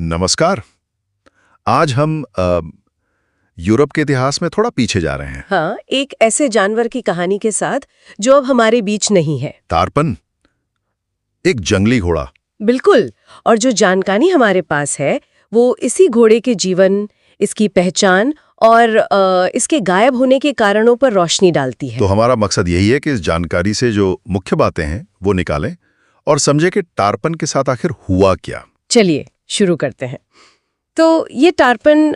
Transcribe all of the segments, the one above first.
नमस्कार। आज हम यूरोप के इतिहास में थोड़ा पीछे जा रहे हैं। हाँ, एक ऐसे जानवर की कहानी के साथ जो अब हमारे बीच नहीं है। टारपन, एक जंगली घोड़ा। बिल्कुल। और जो जानकारी हमारे पास है वो इसी घोड़े के जीवन, इसकी पहचान और इसके गायब होने के कारणों पर रोशनी डालती है। तो हमारा मकसद यही है कि इस जानकारी से जो मुख्य बातें हैं वो निकालें और समझे कि टारपन के साथ आखिर हुआ क्या। चलिए शुरू करते हैं। तो ये टारपन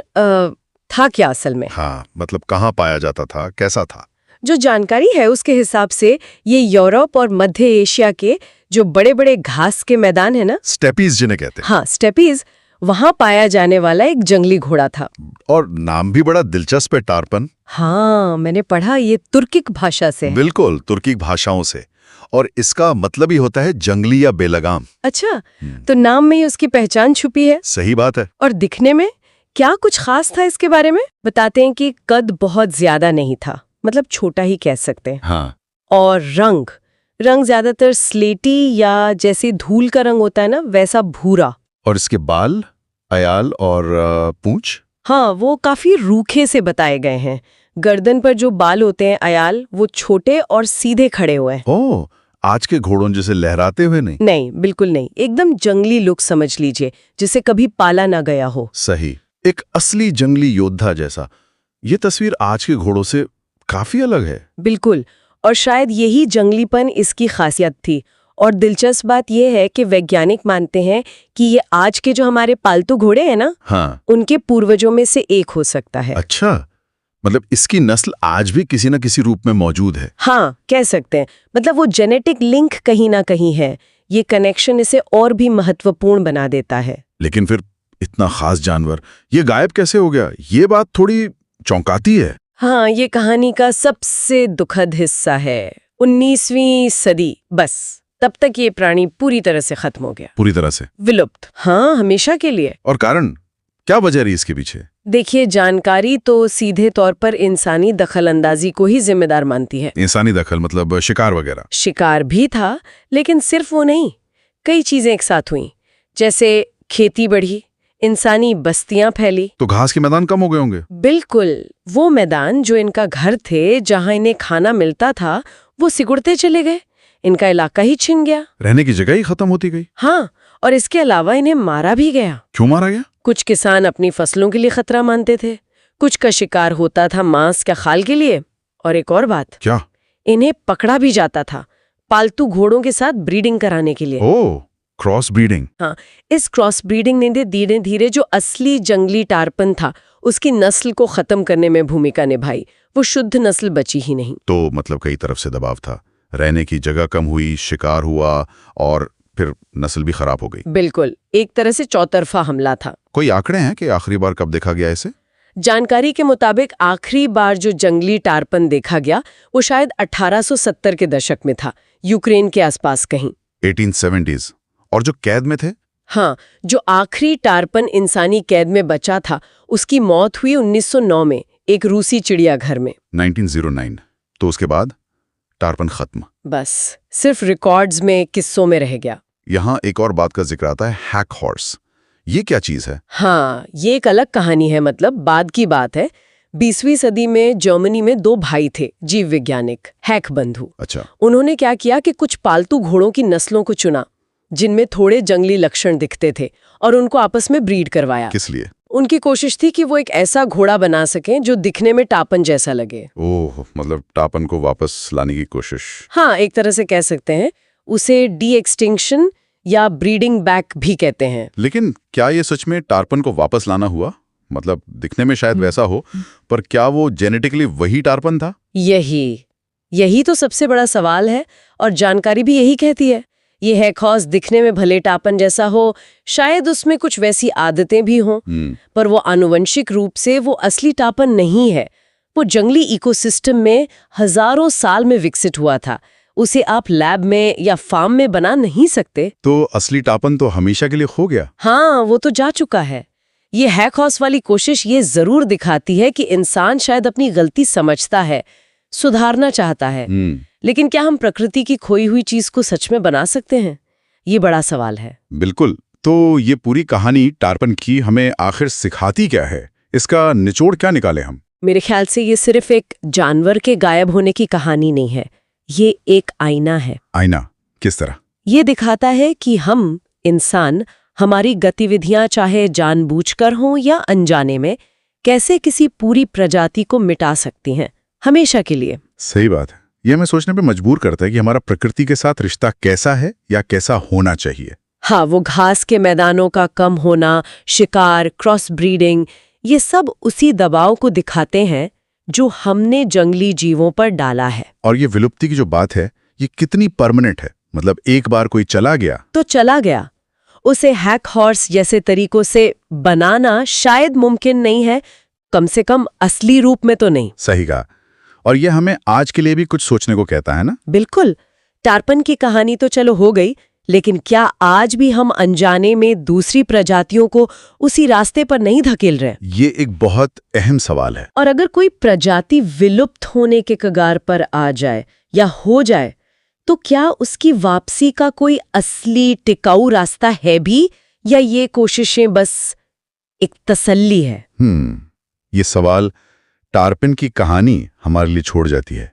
था क्या असल में? हाँ, मतलब कहाँ पाया जाता था, कैसा था? जो जानकारी है उसके हिसाब से ये यूरोप और मध्य एशिया के जो बड़े बड़े घास के मैदान है ना, स्टेपीज जिन्हें कहते हैं। हाँ, स्टेपीज, वहां पाया जाने वाला एक जंगली घोड़ा था। और नाम भी बड़ा दिलचस्प है, टारपन। हाँ, मैंने पढ़ा ये तुर्किक भाषा से है। बिल्कुल, तुर्की भाषाओं से। और इसका मतलब ही होता है जंगली या बेलगाम। अच्छा, तो नाम में ही उसकी पहचान छुपी है। सही बात है। और दिखने में क्या कुछ खास था इसके बारे में? बताते हैं कि कद बहुत ज्यादा नहीं था, मतलब छोटा ही कह सकते हैं। हाँ। और रंग ज्यादातर स्लेटी या जैसे धूल का रंग होता है ना, वैसा भूरा। और इसके बाल, अयाल और पूंछ? हाँ, वो काफी रूखे से बताए गए हैं। गर्दन पर जो बाल होते हैं अयाल, वो छोटे और सीधे खड़े हुए हैं। ओह, आज के घोड़ों जैसे लहराते हुए नहीं? नहीं, बिल्कुल नहीं। एकदम जंगली लुक समझ लीजिए, जिसे कभी पाला ना गया हो। सही, एक असली जंगली योद्धा जैसा। ये तस्वीर आज के घोड़ों से काफी अलग है। बिल्कुल, और शायद यही जंगलीपन इसकी खासियत थी। और दिलचस्प बात यह है कि वैज्ञानिक मानते हैं कि ये आज के जो हमारे पालतू घोड़े हैं ना, हाँ, उनके पूर्वजों में से एक हो सकता है। अच्छा, मतलब इसकी नस्ल आज भी किसी न किसी रूप में मौजूद है। हाँ, कह सकते हैं। मतलब वो जेनेटिक लिंक कहीं ना कहीं है। ये कनेक्शन इसे और भी महत्वपूर्ण बना देता है। लेकिन फिर इतना खास जानवर ये गायब कैसे हो गया? ये बात थोड़ी चौंकाती है। हाँ, ये कहानी का सबसे दुखद हिस्सा है। 19वीं सदी, बस तब तक ये प्राणी पूरी तरह से खत्म हो गया। पूरी तरह से विलुप्त, हाँ, हमेशा के लिए। और कारण क्या वजह रही इसके पीछे? देखिए, जानकारी तो सीधे तौर पर इंसानी दखलंदाजी को ही जिम्मेदार मानती है। इंसानी दखल मतलब शिकार वगैरह? शिकार भी था, लेकिन सिर्फ वो नहीं, कई चीजें एक साथ हुई। जैसे खेती बढ़ी, इंसानी बस्तियां फैली। तो घास के मैदान कम हो गए होंगे? बिल्कुल, वो मैदान जो इनका घर थे, जहां इन्हें खाना मिलता था, वो सिकुड़ते चले गए। इनका इलाका ही छिन गया। रहने की जगह ही खत्म होती गई। हाँ, और इसके अलावा इन्हें मारा भी गया। क्यों मारा गया? कुछ किसान अपनी फसलों के लिए खतरा मानते थे, कुछ का शिकार होता था मांस या खाल के लिए। और एक और बात, क्या? इन्हें पकड़ा भी जाता था पालतू घोड़ों के साथ ब्रीडिंग कराने के लिए। ओह, क्रॉस ब्रीडिंग। हाँ, इस क्रॉस ब्रीडिंग ने धीरे धीरे जो असली जंगली टारपन था उसकी नस्ल को खत्म करने में भूमिका निभाई। वो शुद्ध नस्ल बची ही नहीं। तो मतलब कई तरफ से दबाव था, रहने की जगह कम हुई, शिकार हुआ और फिर नस्ल भी खराब हो गई। बिल्कुल, एक तरह से चौतरफा हमला था। कोई आंकड़े हैं कि आखिरी बार कब देखा गया इसे? जानकारी के मुताबिक आखिरी बार जो जंगली टारपन देखा गया वो शायद 1870 के दशक में था, यूक्रेन के आसपास कहीं। 1870s। और जो कैद में थे? हाँ, जो आखिरी टारपन इंसानी कैद में बचा था उसकी मौत हुई 1909 में एक रूसी चिड़ियाघर में। 1909। तो उसके बाद टारपन खत्म। बस सिर्फ रिकॉर्ड्स में, किस्सों में रह गया। यहाँ एक और बात का जिक्र आता है, हैक हॉर्स। ये क्या चीज है? हाँ, ये एक अलग कहानी है, मतलब बाद की बात है। 20वीं सदी में जर्मनी में दो भाई थे, जीव वैज्ञानिक, हैक बंधु। अच्छा। उन्होंने क्या किया कि कुछ पालतू घोड़ों की नस्लों को चुना जिनमें थोड़े जंगली लक्षण दिखते थे और उनको आपस में ब्रीड करवाया। किस लिए? उनकी कोशिश थी कि वो एक ऐसा घोड़ा बना सकें जो दिखने में टापन जैसा लगे। ओह, मतलब टापन को वापस लाने की कोशिश। हाँ, एक तरह से कह सकते हैं। उसे डी एक्सटिंक्शन या ब्रीडिंग बैक भी कहते हैं। लेकिन क्या ये सच में टारपन को वापस लाना हुआ? मतलब दिखने में शायद वैसा हो, पर क्या वो जेनेटिकली वही टारपन था? यही तो सबसे बड़ा सवाल है, और जानकारी भी यही कहती है। ये हैकहॉर्स दिखने में भले टापन जैसा हो, शायद उसमें कुछ वैसी आदतें भी हों, पर वो आनुवंशिक रूप से वो असली टापन नहीं है। वो जंगली इकोसिस्टम में हजारों साल में विकसित हुआ था। उसे आप लैब में या फार्म में बना नहीं सकते। तो असली टापन तो हमेशा के लिए खो गया? हाँ, वो तो जा चुका है। ये हैकहॉर्स वाली कोशिश ये जरूर दिखाती है कि इंसान शायद अपनी गलती समझता है, सुधारना चाहता है, लेकिन क्या हम प्रकृति की खोई हुई चीज को सच में बना सकते हैं? ये बड़ा सवाल है। बिल्कुल, तो ये पूरी कहानी टार्पन की हमें आखिर सिखाती क्या है? इसका निचोड़ क्या निकाले हम? मेरे ख्याल से ये सिर्फ एक जानवर के गायब होने की कहानी नहीं है, ये एक आईना है। आईना किस तरह? ये दिखाता है कि हम इंसान हमारी गतिविधियां चाहे जानबूझकर हों या अनजाने में कैसे किसी पूरी प्रजाति को मिटा सकती हैं, हमेशा के लिए। सही बात है। यह हमें सोचने पे मजबूर करता है कि हमारा प्रकृति के साथ रिश्ता कैसा है या कैसा होना चाहिए। हाँ, वो घास के मैदानों का कम होना, शिकार, क्रॉस ब्रीडिंग, ये सब उसी दबाव को दिखाते हैं जो हमने जंगली जीवों पर डाला है। और ये विलुप्ति की जो बात है, ये कितनी परमानेंट है? मतलब एक बार कोई चला गया तो चला गया। उसे हैक हॉर्स जैसे तरीकों से बनाना शायद मुमकिन नहीं है, कम से कम असली रूप में तो नहीं। सही कहा। और ये हमें आज के लिए भी कुछ सोचने को कहता है ना? बिल्कुल। टार्पन की कहानी तो चलो हो गई, लेकिन क्या आज भी हम अनजाने में दूसरी प्रजातियों को उसी रास्ते पर नहीं धकेल रहे? ये एक बहुत अहम सवाल है। और अगर कोई प्रजाति विलुप्त होने के कगार पर आ जाए या हो जाए, तो क्या उसकी वापसी का कोई असली टिकाऊ रास्ता है भी, या ये कोशिशें बस एक तसल्ली है? ये सवाल टार्पन की कहानी हमारे लिए छोड़ जाती है।